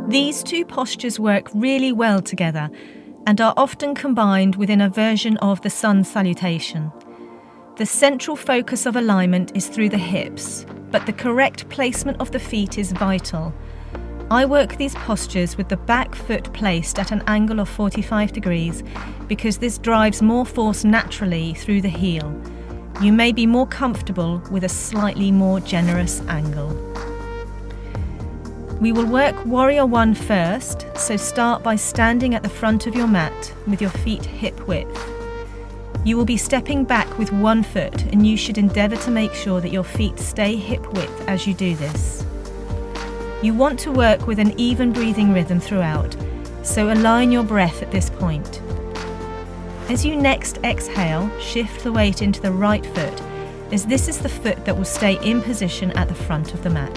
These two postures work really well together and are often combined within a version of the sun salutation. The central focus of alignment is through the hips, but the correct placement of the feet is vital. I work these postures with the back foot placed at an angle of 45 degrees because this drives more force naturally through the heel. You may be more comfortable with a slightly more generous angle. We will work Warrior 1 first, so start by standing at the front of your mat with your feet hip width. You will be stepping back with one foot, and you should endeavour to make sure that your feet stay hip width as you do this. You want to work with an even breathing rhythm throughout, so align your breath at this point. As you next exhale, shift the weight into the right foot, as this is the foot that will stay in position at the front of the mat.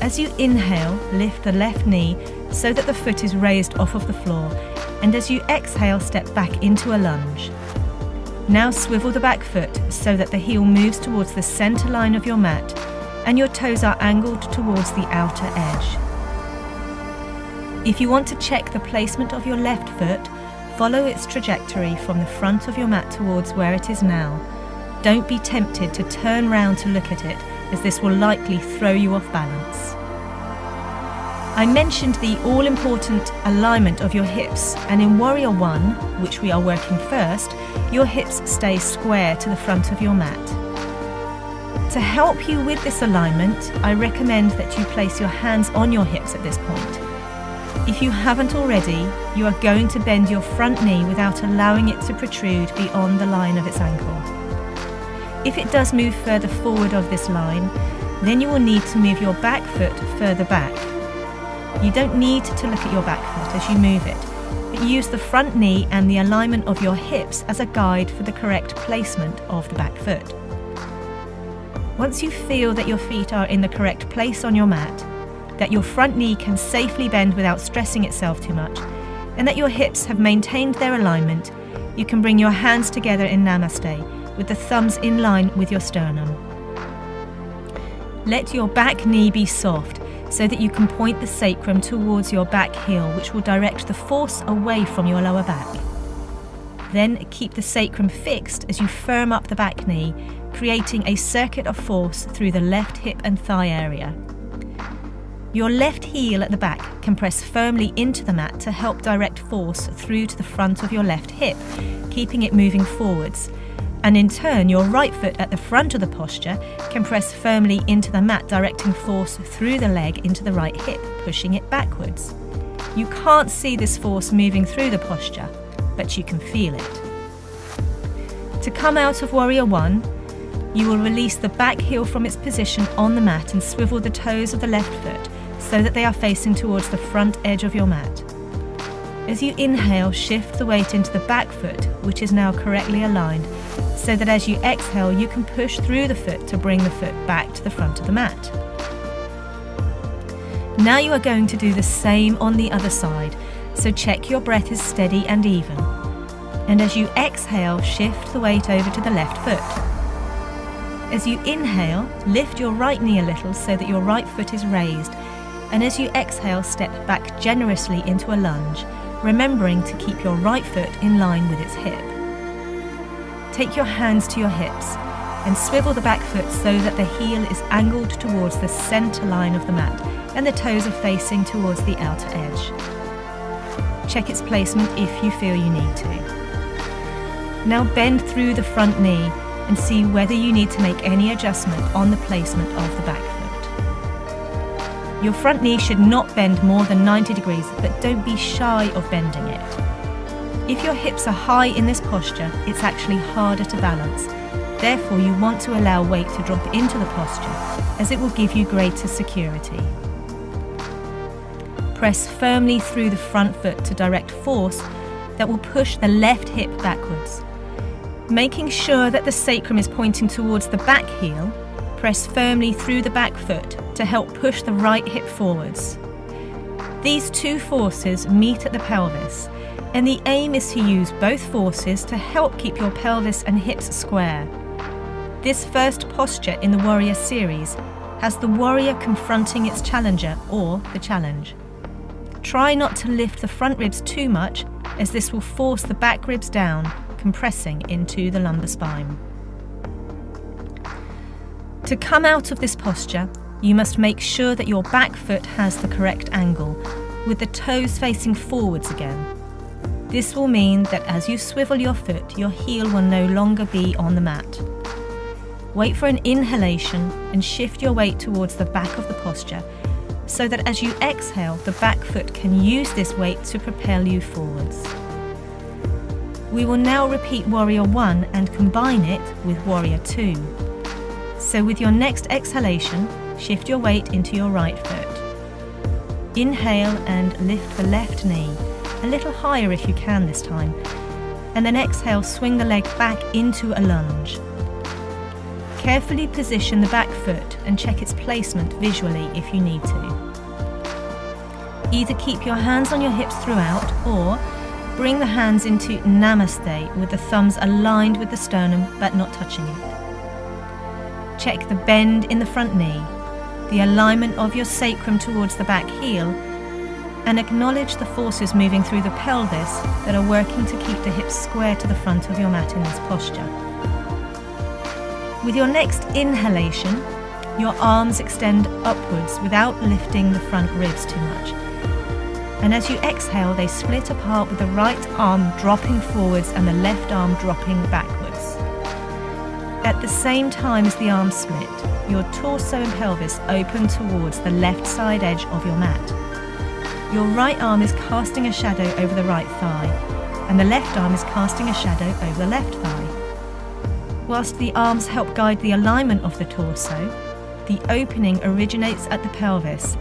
As you inhale, lift the left knee so that the foot is raised off of the floor, and as you exhale, step back into a lunge. Now swivel the back foot so that the heel moves towards the centre line of your mat and your toes are angled towards the outer edge. If you want to check the placement of your left foot, follow its trajectory from the front of your mat towards where it is now. Don't be tempted to turn round to look at it, as this will likely throw you off balance. I mentioned the all-important alignment of your hips, and in Warrior 1, which we are working first, your hips stay square to the front of your mat. To help you with this alignment, I recommend that you place your hands on your hips at this point. If you haven't already, you are going to bend your front knee without allowing it to protrude beyond the line of its ankle. If it does move further forward of this line, then you will need to move your back foot further back. You don't need to look at your back foot as you move it, but use the front knee and the alignment of your hips as a guide for the correct placement of the back foot. Once you feel that your feet are in the correct place on your mat, that your front knee can safely bend without stressing itself too much, and that your hips have maintained their alignment, you can bring your hands together in Namaste, with the thumbs in line with your sternum. Let your back knee be soft so that you can point the sacrum towards your back heel, which will direct the force away from your lower back. Then keep the sacrum fixed as you firm up the back knee, creating a circuit of force through the left hip and thigh area. Your left heel at the back can press firmly into the mat to help direct force through to the front of your left hip, keeping it moving forwards. And in turn, your right foot at the front of the posture can press firmly into the mat, directing force through the leg into the right hip, pushing it backwards. You can't see this force moving through the posture, but you can feel it. To come out of Warrior 1, you will release the back heel from its position on the mat and swivel the toes of the left foot so that they are facing towards the front edge of your mat. As you inhale, shift the weight into the back foot, which is now correctly aligned, so that as you exhale, you can push through the foot to bring the foot back to the front of the mat. Now you are going to do the same on the other side, so check your breath is steady and even. And as you exhale, shift the weight over to the left foot. As you inhale, lift your right knee a little so that your right foot is raised, and as you exhale, step back generously into a lunge, remembering to keep your right foot in line with its hip. Take your hands to your hips and swivel the back foot so that the heel is angled towards the centre line of the mat and the toes are facing towards the outer edge. Check its placement if you feel you need to. Now bend through the front knee and see whether you need to make any adjustment on the placement of the back foot. Your front knee should not bend more than 90 degrees, but don't be shy of bending it. If your hips are high in this posture, it's actually harder to balance. Therefore, you want to allow weight to drop into the posture, as it will give you greater security. Press firmly through the front foot to direct force that will push the left hip backwards. Making sure that the sacrum is pointing towards the back heel, press firmly through the back foot to help push the right hip forwards. These two forces meet at the pelvis, and the aim is to use both forces to help keep your pelvis and hips square. This first posture in the Warrior series has the warrior confronting its challenger, or the challenge. Try not to lift the front ribs too much, as this will force the back ribs down, compressing into the lumbar spine. To come out of this posture, you must make sure that your back foot has the correct angle, with the toes facing forwards again. This will mean that as you swivel your foot, your heel will no longer be on the mat. Wait for an inhalation and shift your weight towards the back of the posture, so that as you exhale, the back foot can use this weight to propel you forwards. We will now repeat Warrior 1 and combine it with Warrior 2. So with your next exhalation, shift your weight into your right foot. Inhale and lift the left knee, a little higher if you can this time, and then exhale, swing the leg back into a lunge. Carefully position the back foot and check its placement visually if you need to. Either keep your hands on your hips throughout, or bring the hands into Namaste with the thumbs aligned with the sternum but not touching it. Check the bend in the front knee, the alignment of your sacrum towards the back heel, and acknowledge the forces moving through the pelvis that are working to keep the hips square to the front of your mat in this posture. With your next inhalation, your arms extend upwards without lifting the front ribs too much. And as you exhale, they split apart with the right arm dropping forwards and the left arm dropping backwards. At the same time as the arms split, your torso and pelvis open towards the left side edge of your mat. Your right arm is casting a shadow over the right thigh, and the left arm is casting a shadow over the left thigh. Whilst the arms help guide the alignment of the torso, the opening originates at the pelvis,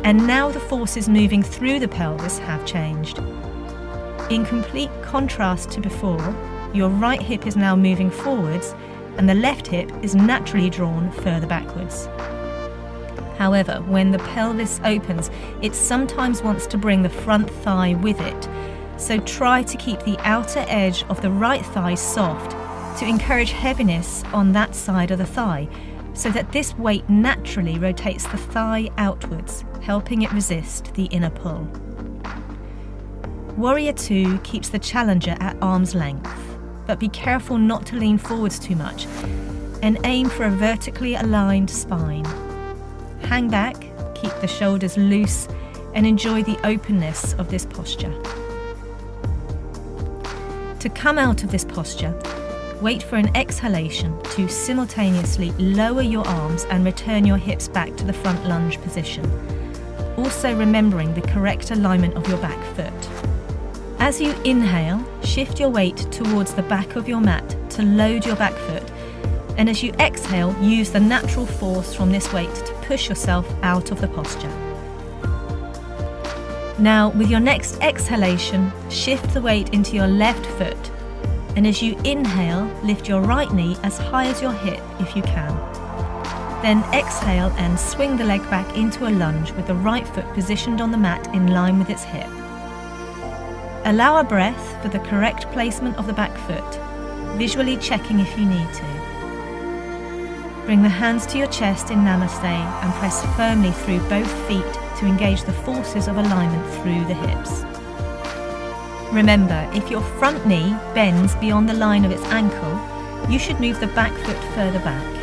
and now the forces moving through the pelvis have changed. In complete contrast to before, your right hip is now moving forwards, and the left hip is naturally drawn further backwards. However, when the pelvis opens, it sometimes wants to bring the front thigh with it, so try to keep the outer edge of the right thigh soft to encourage heaviness on that side of the thigh, so that this weight naturally rotates the thigh outwards, helping it resist the inner pull. Warrior 2 keeps the challenger at arm's length, but be careful not to lean forwards too much, and aim for a vertically aligned spine. Hang back, keep the shoulders loose, and enjoy the openness of this posture. To come out of this posture, wait for an exhalation to simultaneously lower your arms and return your hips back to the front lunge position, also remembering the correct alignment of your back foot. As you inhale, shift your weight towards the back of your mat to load your back foot, and as you exhale, use the natural force from this weight to push yourself out of the posture. Now, with your next exhalation, shift the weight into your left foot, and as you inhale, lift your right knee as high as your hip if you can. Then exhale and swing the leg back into a lunge with the right foot positioned on the mat in line with its hip. Allow a breath for the correct placement of the back foot, visually checking if you need to. Bring the hands to your chest in Namaste and press firmly through both feet to engage the forces of alignment through the hips. Remember, if your front knee bends beyond the line of its ankle, you should move the back foot further back.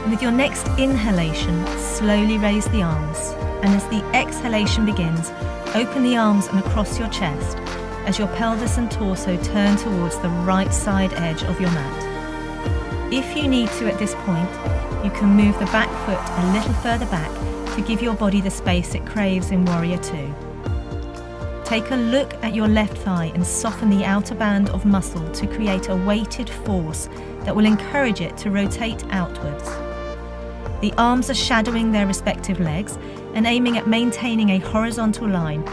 With your next inhalation, slowly raise the arms, and as the exhalation begins, open the arms and across your chest as your pelvis and torso turn towards the right side edge of your mat. If you need to at this point, you can move the back foot a little further back to give your body the space it craves in Warrior 2. Take a look at your left thigh and soften the outer band of muscle to create a weighted force that will encourage it to rotate outwards. The arms are shadowing their respective legs and aiming at maintaining a horizontal line,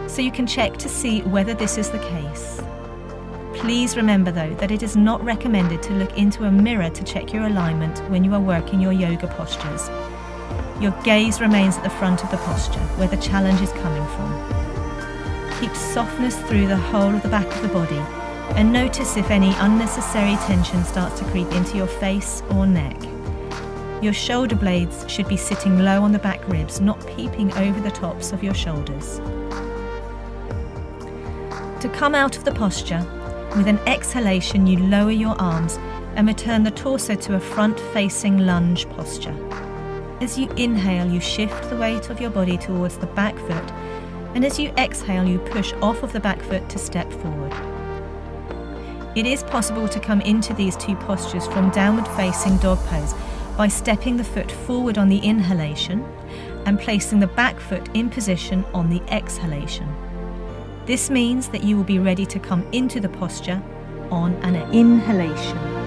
so you can check to see whether this is the case. Please remember though that it is not recommended to look into a mirror to check your alignment when you are working your yoga postures. Your gaze remains at the front of the posture, where the challenge is coming from. Keep softness through the whole of the back of the body, and notice if any unnecessary tension starts to creep into your face or neck. Your shoulder blades should be sitting low on the back ribs, not peeping over the tops of your shoulders. To come out of the posture, with an exhalation you lower your arms and return the torso to a front-facing lunge posture. As you inhale, you shift the weight of your body towards the back foot, and as you exhale, you push off of the back foot to step forward. It is possible to come into these two postures from downward-facing dog pose by stepping the foot forward on the inhalation and placing the back foot in position on the exhalation. This means that you will be ready to come into the posture on an inhalation.